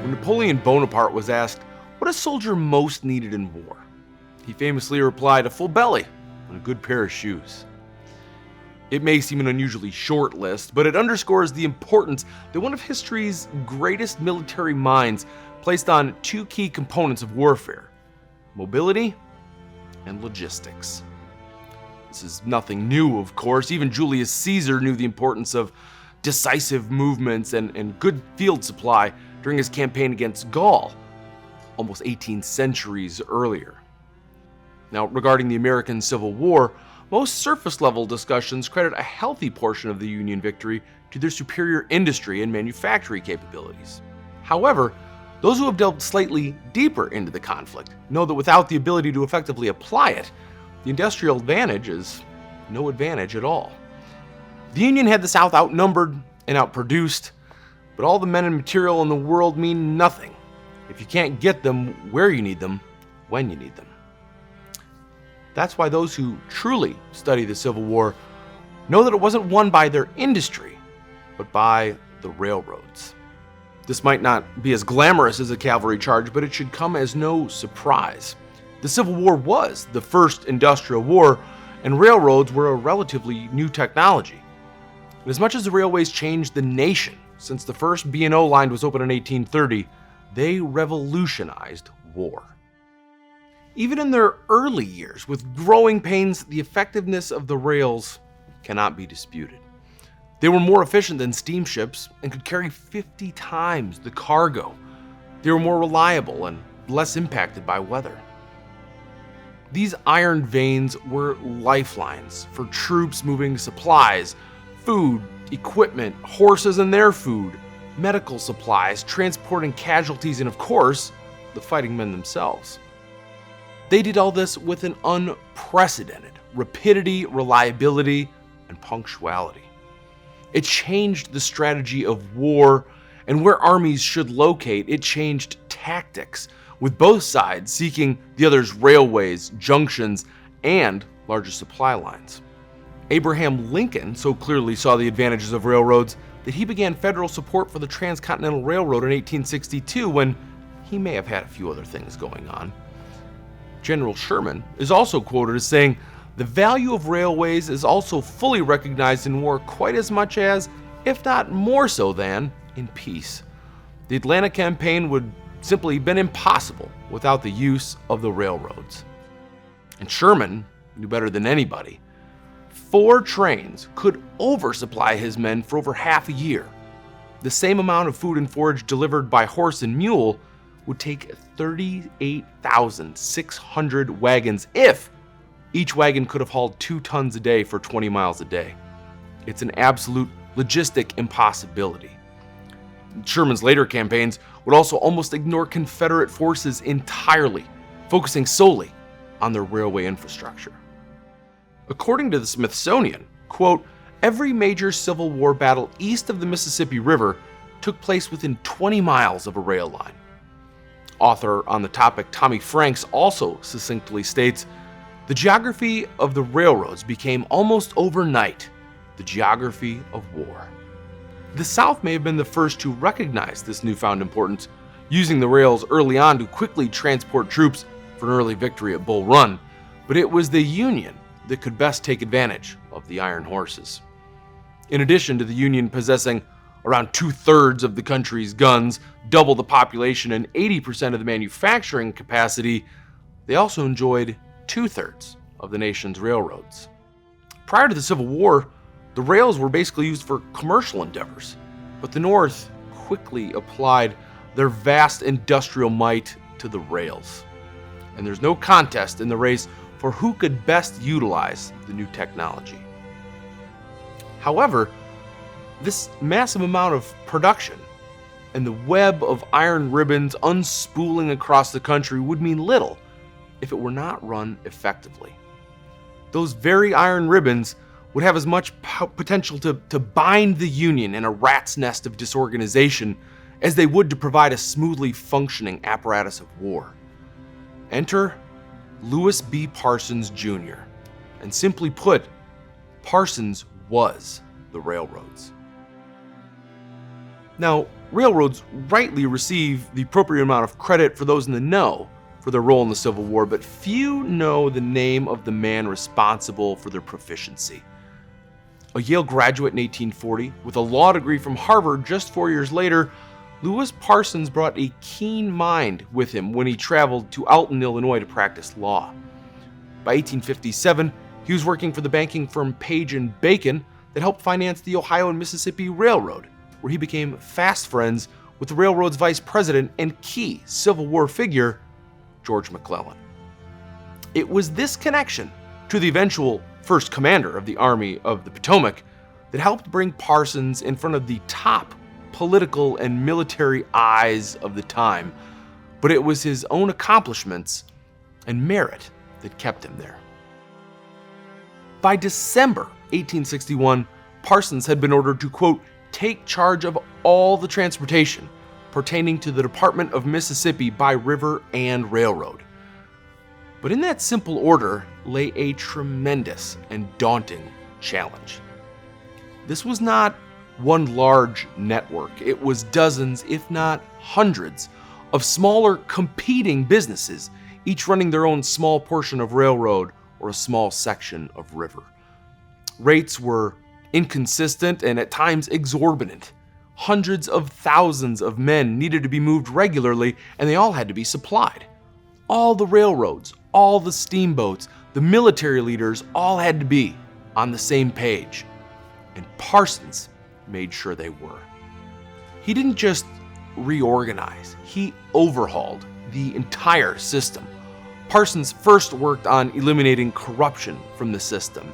when Napoleon Bonaparte was asked what a soldier most needed in war, he famously replied, a full belly and a good pair of shoes. It may seem an unusually short list, but it underscores the importance that one of history's greatest military minds placed on two key components of warfare: mobility and logistics. This is nothing new, of course. Even Julius Caesar knew the importance of decisive movements and good field supply during his campaign against Gaul, almost 18 centuries earlier. Now, regarding the American Civil War, most surface-level discussions credit a healthy portion of the Union victory to their superior industry and manufacturing capabilities. However, those who have delved slightly deeper into the conflict know that without the ability to effectively apply it, the industrial advantage is no advantage at all. The Union had the South outnumbered and outproduced, but all the men and material in the world mean nothing if you can't get them where you need them, when you need them. That's why those who truly study the Civil War know that it wasn't won by their industry, but by the railroads. This might not be as glamorous as a cavalry charge, but it should come as no surprise. The Civil War was the first industrial war, and railroads were a relatively new technology. And as much as the railways changed the nation since the first B&O line was opened in 1830, they revolutionized war. Even in their early years, with growing pains, the effectiveness of the rails cannot be disputed. They were more efficient than steamships and could carry 50 times the cargo. They were more reliable and less impacted by weather. These iron veins were lifelines for troops moving supplies, food, equipment, horses and their food, medical supplies, transporting casualties, and of course, the fighting men themselves. They did all this with an unprecedented rapidity, reliability, and punctuality. It changed the strategy of war and where armies should locate. It changed tactics, with both sides seeking the other's railways, junctions, and larger supply lines. Abraham Lincoln so clearly saw the advantages of railroads that he began federal support for the Transcontinental Railroad in 1862, when he may have had a few other things going on. General Sherman is also quoted as saying, "The value of railways is also fully recognized in war quite as much as, if not more so than, in peace. The Atlanta campaign would simply have been impossible without the use of the railroads." And Sherman knew better than anybody. 4 trains could oversupply his men for over half a year. The same amount of food and forage delivered by horse and mule would take 38,600 wagons if each wagon could have hauled 2 tons a day for 20 miles a day. It's an absolute logistic impossibility. Sherman's later campaigns would also almost ignore Confederate forces entirely, focusing solely on their railway infrastructure. According to the Smithsonian, quote, "Every major Civil War battle east of the Mississippi River took place within 20 miles of a rail line." Author on the topic Tommy Franks also succinctly states, "The geography of the railroads became almost overnight the geography of war." The South may have been the first to recognize this newfound importance, using the rails early on to quickly transport troops for an early victory at Bull Run, but it was the Union that could best take advantage of the iron horses. In addition to the Union possessing around 2/3 of the country's guns, double the population, and 80% of the manufacturing capacity, they also enjoyed 2/3 of the nation's railroads. Prior to the Civil War, the rails were basically used for commercial endeavors, but the North quickly applied their vast industrial might to the rails. And there's no contest in the race for who could best utilize the new technology. However, this massive amount of production and the web of iron ribbons unspooling across the country would mean little if it were not run effectively. Those very iron ribbons would have as much potential to bind the Union in a rat's nest of disorganization as they would to provide a smoothly functioning apparatus of war. Enter Lewis B. Parsons Jr. And simply put, Parsons was the railroads. Now, Railroads rightly receive the appropriate amount of credit for those in the know for their role in the Civil War, but few know the name of the man responsible for their proficiency. A Yale graduate in 1840, with a law degree from Harvard just 4 years later, Lewis Parsons brought a keen mind with him when he traveled to Alton, Illinois to practice law. By 1857, he was working for the banking firm Page and Bacon that helped finance the Ohio and Mississippi Railroad, where he became fast friends with the railroad's vice president and key Civil War figure, George McClellan. It was this connection to the eventual first commander of the Army of the Potomac that helped bring Parsons in front of the top political and military eyes of the time, but it was his own accomplishments and merit that kept him there. By December 1861, Parsons had been ordered to, quote, take charge of all the transportation pertaining to the Department of Mississippi by river and railroad. But in that simple order lay a tremendous and daunting challenge. This was not one large network. It was dozens, if not hundreds, of smaller competing businesses, each running their own small portion of railroad or a small section of river. Rates were inconsistent and at times exorbitant. Hundreds of thousands of men needed to be moved regularly, and they all had to be supplied. All the railroads, all the steamboats, the military leaders all had to be on the same page, and Parsons made sure they were. He didn't just reorganize, he overhauled the entire system. Parsons first worked on eliminating corruption from the system,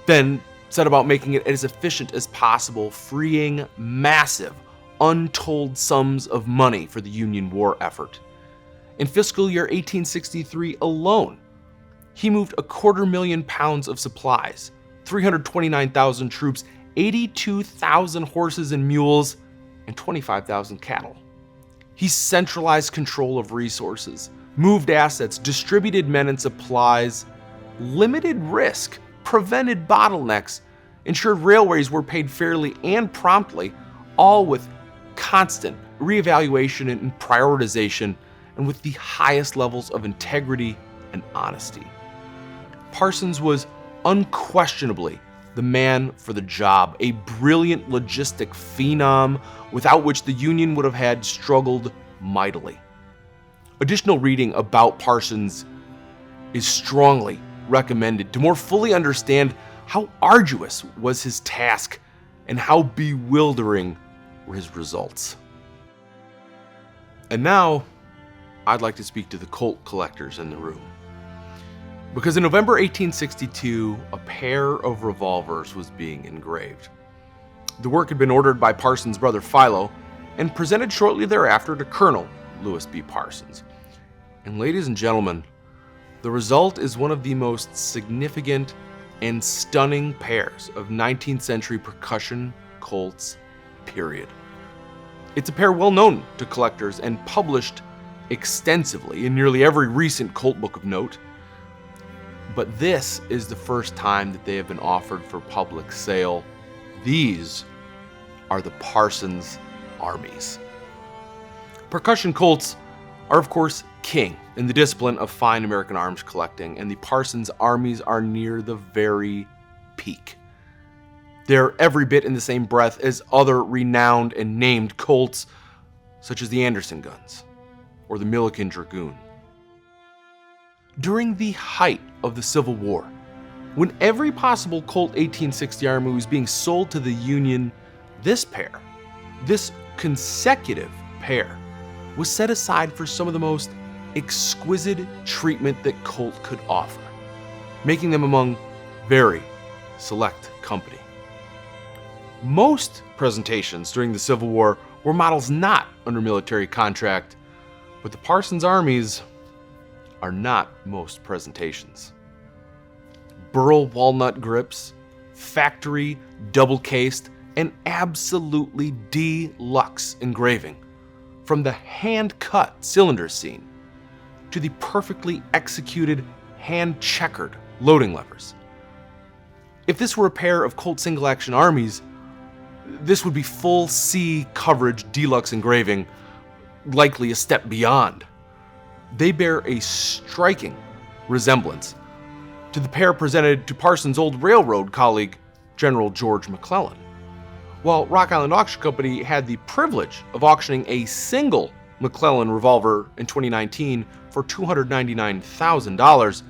then set about making it as efficient as possible, freeing massive, untold sums of money for the Union war effort. In fiscal year 1863 alone, he moved 250,000 pounds of supplies, 329,000 troops, 82,000 horses and mules, and 25,000 cattle. He centralized control of resources, moved assets, distributed men and supplies, limited risk, prevented bottlenecks, ensured railways were paid fairly and promptly, all with constant reevaluation and prioritization, and with the highest levels of integrity and honesty. Parsons was unquestionably the man for the job, a brilliant logistic phenom without which the Union would have had struggled mightily. Additional reading about Parsons is strongly recommended to more fully understand how arduous was his task and how bewildering were his results. And now, I'd like to speak to the Colt collectors in the room. Because in November 1862, a pair of revolvers was being engraved. The work had been ordered by Parsons' brother Philo and presented shortly thereafter to Colonel Lewis B. Parsons. And ladies and gentlemen, the result is one of the most significant and stunning pairs of 19th century percussion Colts, period. It's a pair well known to collectors and published extensively in nearly every recent Colt book of note. But this is the first time that they have been offered for public sale. These are the Parsons Armies. Percussion Colts are, of course, king in the discipline of fine American arms collecting, and the Parsons Armies are near the very peak. They're every bit in the same breath as other renowned and named Colts, such as the Anderson guns or the Milliken Dragoon. During the height of the Civil War, when every possible Colt 1860 Army was being sold to the Union, this pair, this consecutive pair, was set aside for some of the most exquisite treatment that Colt could offer, making them among very select company. Most presentations during the Civil War were models not under military contract, but the Parsons Armies are not most presentations. Burl walnut grips, factory double-cased, and absolutely deluxe engraving, from the hand-cut cylinder scene to the perfectly executed hand-checkered loading levers. If this were a pair of Colt single-action Armies, This would be full C coverage deluxe engraving, likely a step beyond. They bear a striking resemblance to the pair presented to Parsons' old railroad colleague, General George McClellan. While Rock Island Auction Company had the privilege of auctioning a single McClellan revolver in 2019 for $299,000,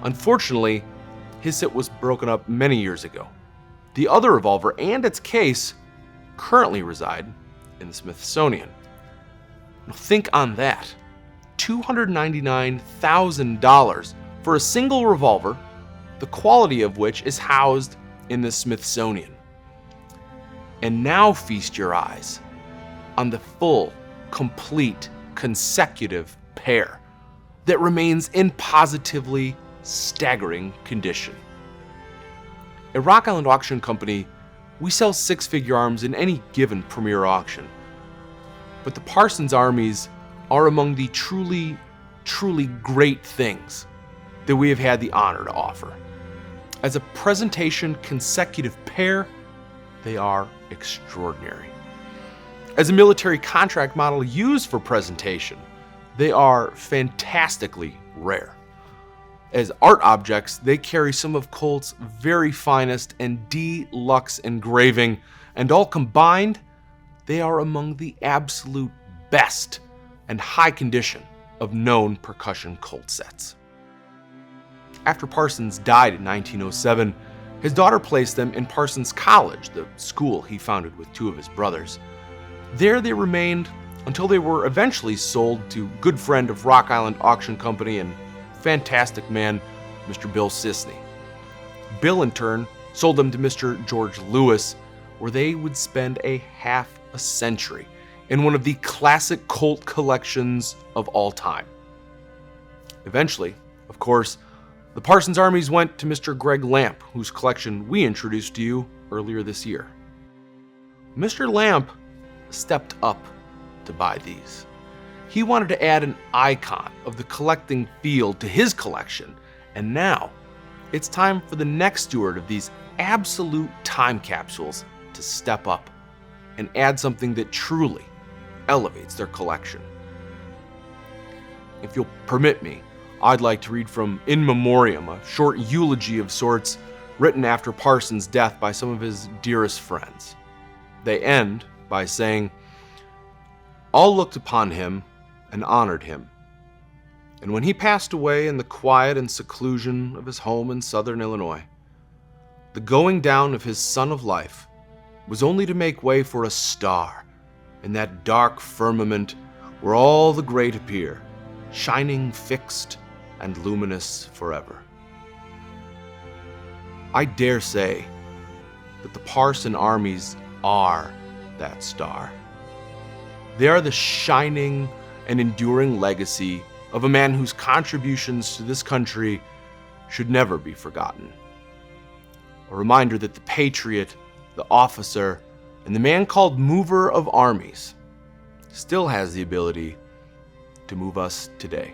unfortunately, his set was broken up many years ago. The other revolver and its case currently reside in the Smithsonian. Now think on that. $299,000 for a single revolver, the quality of which is housed in the Smithsonian. And now feast your eyes on the full, complete, consecutive pair that remains in positively staggering condition. At Rock Island Auction Company, we sell six-figure arms in any given premier auction. But the Parsons Armies are among the truly, truly great things that we have had the honor to offer. As a presentation consecutive pair, they are extraordinary. As a military contract model used for presentation, they are fantastically rare. As art objects, they carry some of Colt's very finest and deluxe engraving, and all combined, they are among the absolute best and high condition of known percussion Colt sets. After Parsons died in 1907, his daughter placed them in Parsons College, the school he founded with two of his brothers. There they remained until they were eventually sold to good friend of Rock Island Auction Company and fantastic man, Mr. Bill Sisney. Bill, in turn, sold them to Mr. George Lewis, where they would spend a half a century in one of the classic Colt collections of all time. Eventually, of course, the Parsons Armies went to Mr. Greg Lamp, whose collection we introduced to you earlier this year. Mr. Lamp stepped up to buy these. He wanted to add an icon of the collecting field to his collection, and now it's time for the next steward of these absolute time capsules to step up and add something that truly elevates their collection. If you'll permit me, I'd like to read from In Memoriam, a short eulogy of sorts written after Parsons' death by some of his dearest friends. They end by saying, "All looked upon him and honored him. And when he passed away in the quiet and seclusion of his home in southern Illinois, the going down of his sun of life was only to make way for a star in that dark firmament where all the great appear, shining fixed and luminous forever." I dare say that the Parson Armies are that star. They are the shining and enduring legacy of a man whose contributions to this country should never be forgotten. A reminder that the patriot, the officer, and the man called mover of armies still has the ability to move us today.